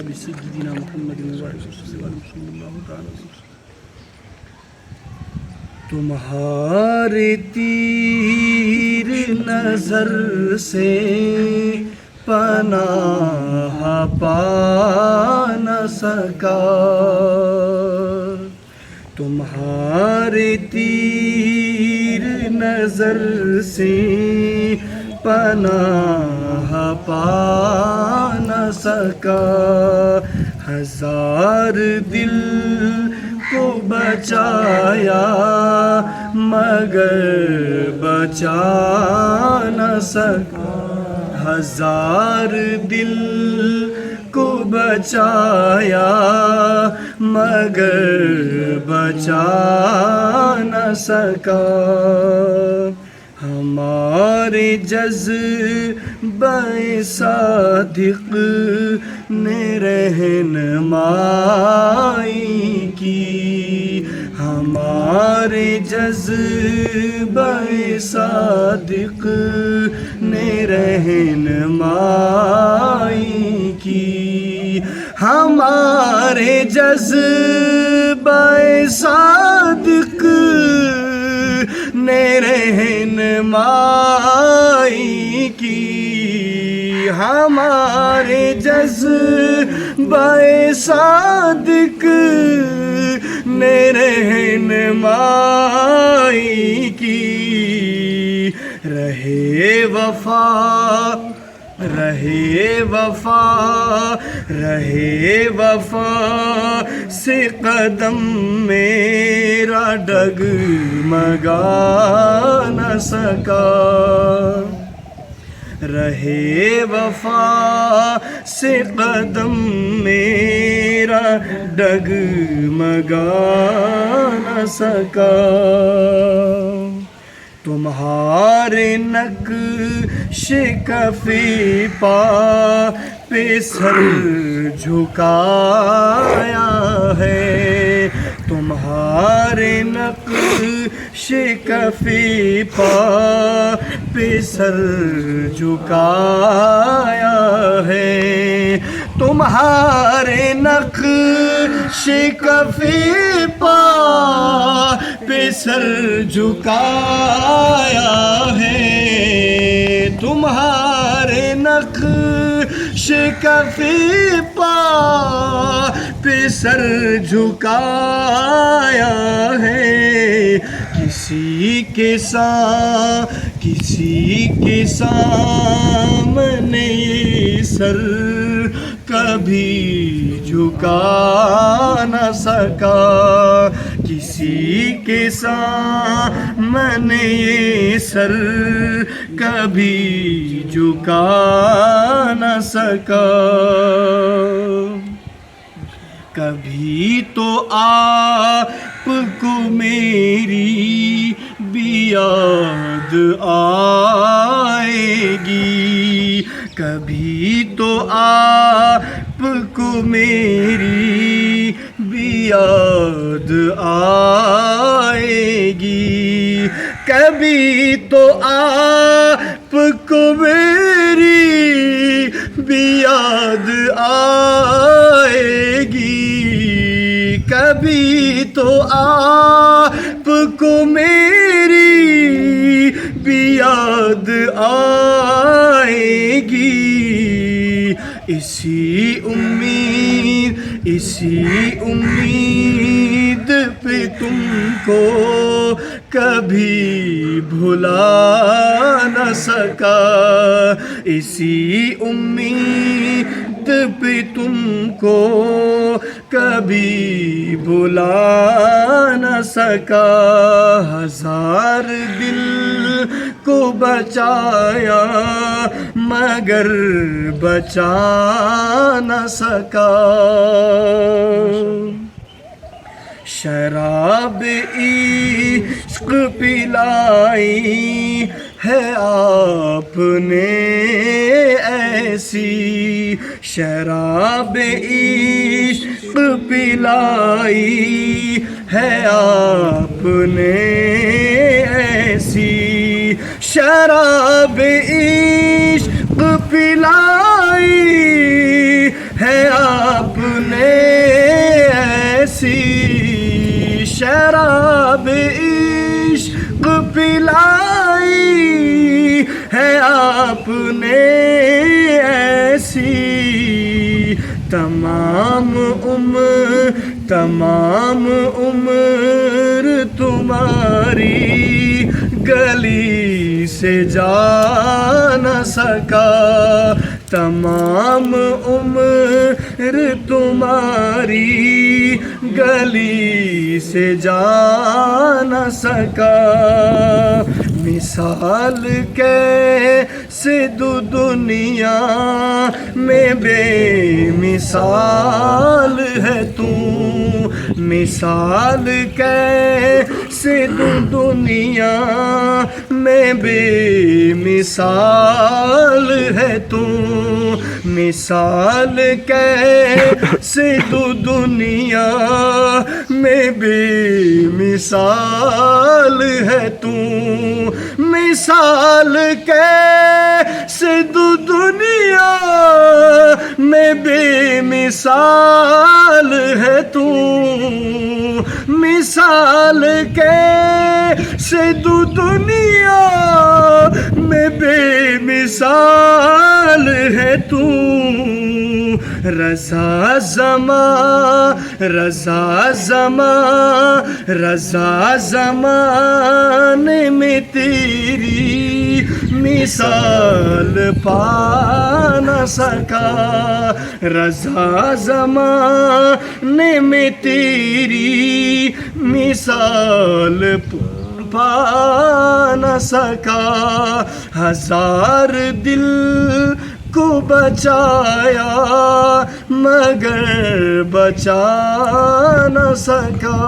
سیدنا محمد صلی اللہ تعالی وسلم۔ تمہارے تیر نظر سے پناہ پا نہ سکا، تمہارے تیر نظر سے پناہ پا نہ سکا، ہزار دل کو بچایا مگر بچا نہ سکا، ہزار دل کو بچایا مگر بچا نہ سکا، ہمارے جذبہ صادق نے رہنمائی کی، ہمارے جذبہ صادق نے رہنمائی کی، ہمارے جذبہ صادق نے رہنمائی کی، ہمارے جذبہ صادق نے رہنمائی کی، رہے وفا رہے وفا رہے وفا سے قدم میرا ڈگمگا نہ سکا، رہے وفا سے قدم میرا ڈگمگا نہ سکا، تمہارے نقش کف پا پہ سر جھکایا ہے، تمہارے نقش کف پا پہ سر جھکایا ہے، تمہارے نقش کف پا پہ سر جھکایا ہے، تمہارے نقش کف پا پہ سر جھکایا ہے، کسی کے سامنے یہ سر کبھی جھکا نہ سکا، کسی کے سامنے یہ سر کبھی جھکا نہ سکا، کبھی تو آپ کو میری بھی یاد آئے گی، کبھی تو آپ کو میری بھی یاد آئے گی، کبھی تو آپ کو میری بھی یاد آئے گی، کبھی تو آپ کو میری بھی یاد آئے گی، اسی امید پہ تم کو کبھی بھلا نہ سکا، اسی امید پہ تم کو کبھی بھلا نہ سکا، ہزار دل کو بچایا مگر بچا نہ سکا، شراب عشق پلائی ہے آپ نے ایسی، شراب عشق پلائی ہے آپ نے ایسی، شراب عشق پلائی ہے آپ نے ایسی شراب عشق پلائی ہے، آپ نے ایسی تمام عمر تمہاری گلی سے جا نہ سکا، تمام عمر تمہاری گلی سے جا نہ سکا۔ مثال کیسے دو دنیا میں بے مثال ہے تو، مثال کیسے دو دنیا میں بے مثال ہے تو، مثال کیسے دو دنیا میں بے مثال ہے تو، مثال کیسے دو دنیا میں بے مثال ہے تو، مثال کیسے دو دنیا میں بے مثال ہے تو، رضا زمانے میں تیری مثال پا نہ سکا، رضا زمانے میں تیری مثال پا نہ سکا، ہزار دل کو بچایا مگر بچا نہ سکا۔